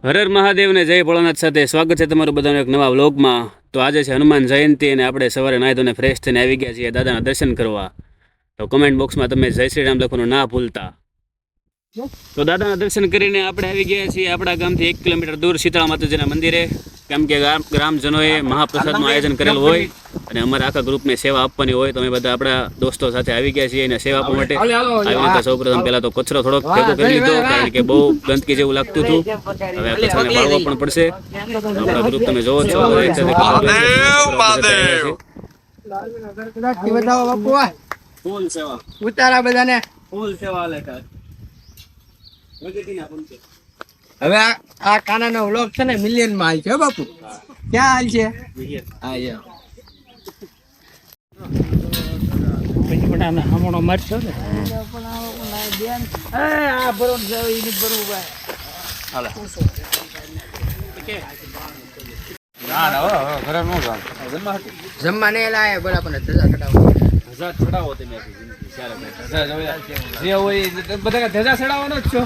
હર હર મહાદેવ ને જય ભોળાનાથ સાથે સ્વાગત છે તમારું બધાનું એક નવા વ્લોગમાં. તો આજે છે હનુમાન જયંતિ અને આપણે સવારે નાહી ધોઈને ફ્રેશ થઈને આવી ગયા છીએ દાદાના દર્શન કરવા. તો કમેન્ટ બોક્સમાં તમે જય શ્રી રામ લખવાનું ના ભૂલતા. તો દાદાના દર્શન કરીને આપણે આવી ગયા છીએ આપણા ગામથી 1 કિલોમીટર દૂર શીતળા માતાજીના મંદિરે. કેમ કે ગ્રામજનોએ મહાપ્રસાદનું આયોજન કરેલું હોય અને અમારા આખા ગ્રુપને સેવા આપવાની હોય, તો અમે બધા આપણા દોસ્તો સાથે આવી ગયા છીએ અને સેવા આપવા માટે. આવી રીતે સૌપ્રથમ પહેલા તો કચરો થોડોક ભેગો કરી લીધો, કારણ કે બહુ ગંદકી જેવું લાગતું હતું. હવે આ કચરાને બાળવો પણ પડશે. આપણા ગ્રુપ તમે જોવો છો ઉતારા બધાને. હવે આ કાનાનો વ્લોગ છે ને મિલિયન માં હાલ છે બાપુ. ક્યાં હાલ છે? હા યાર પછી પણ હમણો મારશો ને આ બરોબર જાવ ઈ બરોબર ભાઈ. હાલો ના ના ઘરે નો જાવ. જમવા ને લાય બરાબર ને ધજા ચડાવો. ધજા ચડાવો તમે જે હોય બધા ધજા ચડાવવાનો જ છો.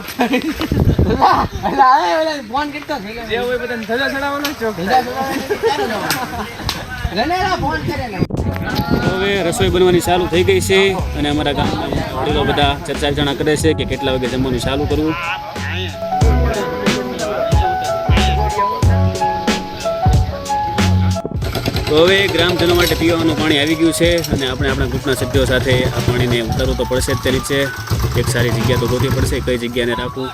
ફોન કરતો જે હોય બધા ધજા ચડાવવાનો જ છો. હવે રસોઈ બનવાની ચાલુ થઈ ગઈ છે અને અમારા ગામના વડીલો બધા ચર્ચા વિચારણા કરે છે કે કેટલા વાગે જમવાનું ચાલુ કરવું. તો હવે ગ્રામજનો માટે પીવાનું પાણી આવી ગયું છે અને આપણે આપણા ગ્રુપના સભ્યો સાથે આ પાણીને ઉતારવું તો પડશે જ. તે નીચે એક સારી જગ્યા તો ગોતવી પડશે, કઈ જગ્યાને રાખવું.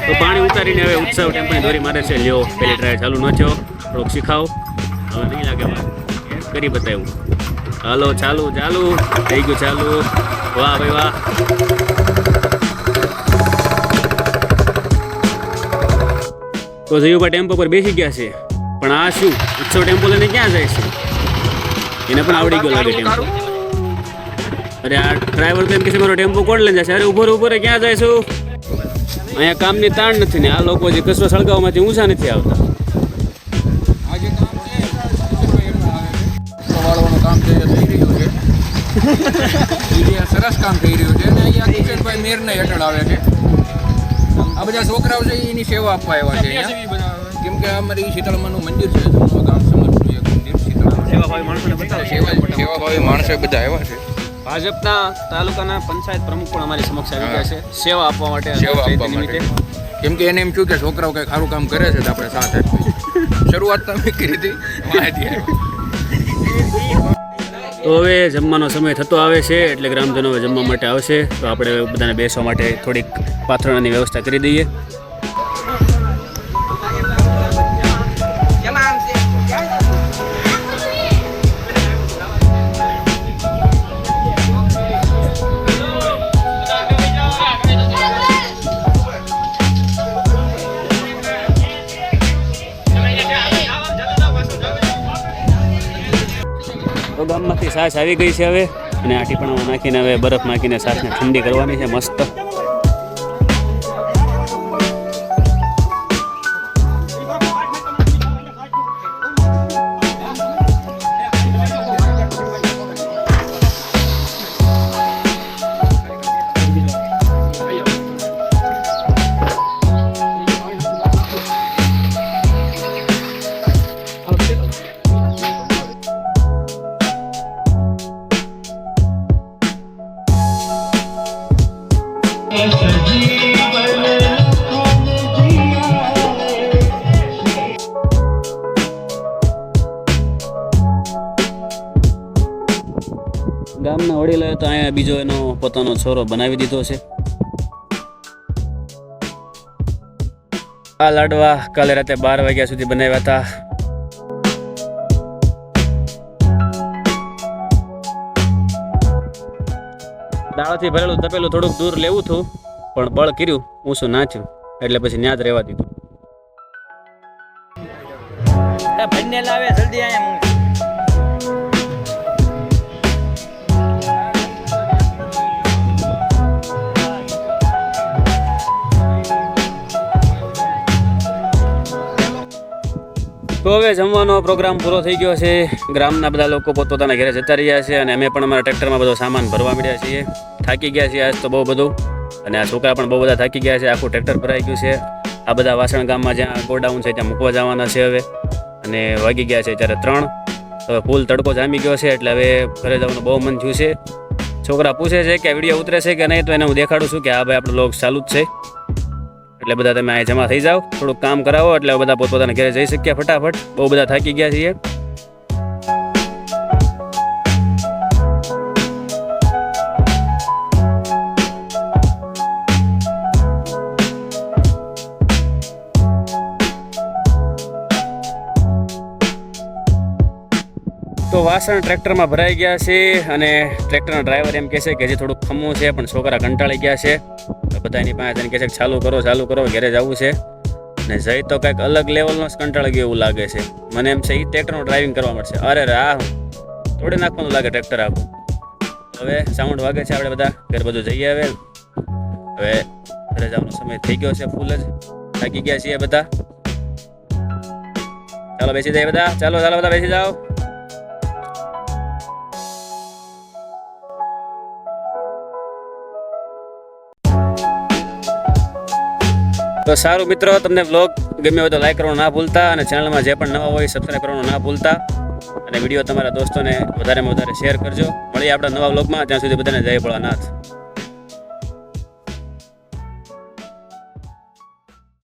તો પાણી ઉતારીને હવે ઉત્સવ ટેમ્પોની દોરી મારે છે. લ્યો પેલી ટ્રાય ચાલુ ન થયો, થોડોક શીખાવ. હવે નહીં લાગે કરી બતાવ્યું. હાલો ચાલુ ચાલુ થઈ ગયું ચાલુ. વાહ ભાઈ વાહ. તો જયુભા ટેમ્પો પર બેસી ગયા છે, પણ આ શું ઉત્સવ ટેમ્પો લઈને ક્યાં જાય છે? એને પણ આવડી ગયો લાગે ટેમ્પો. અરે આ ડ્રાઈવર તો એમ કે છે મારો ટેમ્પો કોણ લઈને જશે? અરે ઉભો રે ક્યાં જાય છું? અહીંયા કામની તાણ નથી ને આ લોકો જે કચરો સળગાવવામાંથી ઊંચા નથી આવતા. કામ થઈ રહ્યું છે, સરસ કામ થઈ રહ્યું છે અને અહીંયા કિશનભાઈ મેયરને હેઠળ આવે છે. આ બધા છોકરાઓ છે એની સેવા આપવા આવ્યા છે અહીંયા. કેમ કે અમારી શીતળમાનું મંદિર છે, ગામ સમાજનું એક મંદિર શીતળમા. સેવાભાવી માણસો બધા આવ્યા છે. ભાજપના તાલુકાના પંચાયત પ્રમુખ પણ અમારી સમક્ષ આવી ગયા છે સેવા આપવા માટે. કેમ કે એને એમ થયું કે છોકરાઓ કંઈ સારું કામ કરે છે તો આપણે સાથ આપીએ. શરૂઆત તો અમે કરી હતી માહિતી આવી. તો હવે જમવાનો સમય થતો આવે છે એટલે ગ્રામજનો હવે જમવા માટે આવશે. તો આપણે બધાને બેસવા માટે થોડીક પાથરણાની વ્યવસ્થા કરી દઈએ. તો ગામમાંથી છાશ આવી ગઈ છે હવે, અને આ ટીપણામાં નાખીને હવે બરફ નાખીને છાશને ઠંડી કરવાની છે મસ્ત. ગામના વડીલોએ તો અહીંયા બીજો એનો પોતાનો છોરો બનાવી દીધો છે. આ લાડવા કાલે રાતે 12 વાગ્યા સુધી બનાવ્યા હતા. દાળથી ભરેલું તપેલું થોડુંક દૂર લેવું હતું, પણ બળ કર્યું ઊંચું નાચ્યું એટલે પછી ન્યા જ રહેવા દીધું. બંને લાવે જલ્દી આયા. તો હવે જમવાનો પ્રોગ્રામ પૂરો થઈ ગયો છે. ગ્રામના બધા લોકો પોતપોતાના ઘરે જતા રહ્યા છે અને અમે પણ અમારા ટ્રેક્ટરમાં બધો સામાન ભરવા મળ્યા છીએ. થાકી ગયા છીએ આજ તો બહુ બધું, અને આ છોકરા પણ બહુ બધા થાકી ગયા છે. આખું ટ્રેક્ટર ભરાઈ ગયું છે. આ બધા વાસણ ગામમાં જ્યાં ગોડાઉન છે ત્યાં મૂકવા જવાના છે હવે, અને વાગી ગયા છે અત્યારે 3. હવે ફૂલ તડકો જામી ગયો છે એટલે હવે ઘરે જવાનું બહુ મન થયું છે. છોકરા પૂછે છે કે વિડીયો ઉતરે છે કે નહીં, તો એને હું દેખાડું છું કે હા ભાઈ આપણો લોક ચાલુ જ છે. એટલે બધા તમે અહીં જમા થઈ જાઓ, થોડુંક કામ કરાવો એટલે બધા પોતપોતાના ઘરે જઈ શકીએ ફટાફટ. બહુ બધા થાકી ગયા છીએ. તો વાસણ ટ્રેક્ટરમાં ભરાઈ ગયા છે અને ટ્રેક્ટરના ડ્રાઈવર એમ કહે છે કે હજી થોડુંક ખમવું છે, પણ છોકરા કંટાળી ગયા છે. તો બધા એની પાસે કહે છે કે ચાલુ કરો, ઘરે જવું છે. ને જઈ તો કંઈક અલગ લેવલનો જ કંટાળી ગયો એવું લાગે છે મને. એમ છે એ ટ્રેક્ટરનું ડ્રાઇવિંગ કરવા મળશે. અરે આ થોડી નાખવાનું લાગે ટ્રેક્ટર આખું. હવે સાઉન્ડ વાગે છે, આપણે બધા ઘર બધું જઈએ. હવે ઘરે જવાનો સમય થઈ ગયો છે, ફૂલ જ થાકી ગયા છીએ બધા. ચાલો બેસી જાય બધા, ચાલો બધા બેસી જાઓ. તો સારું મિત્રો, તમને વ્લોગ ગમ્યો હોય તો લાઈક કરવાનું ના ભૂલતા, અને ચેનલમાં જે પણ નવા હોય સબસ્ક્રાઈબ કરવાનું ના ભૂલતા, અને વિડીયો તમારા દોસ્તોને વધારેમાં વધારે શેર કરજો. મળીએ આપણા નવા વ્લોગમાં. ત્યાં સુધી બધાને જય ભોળાનાથ.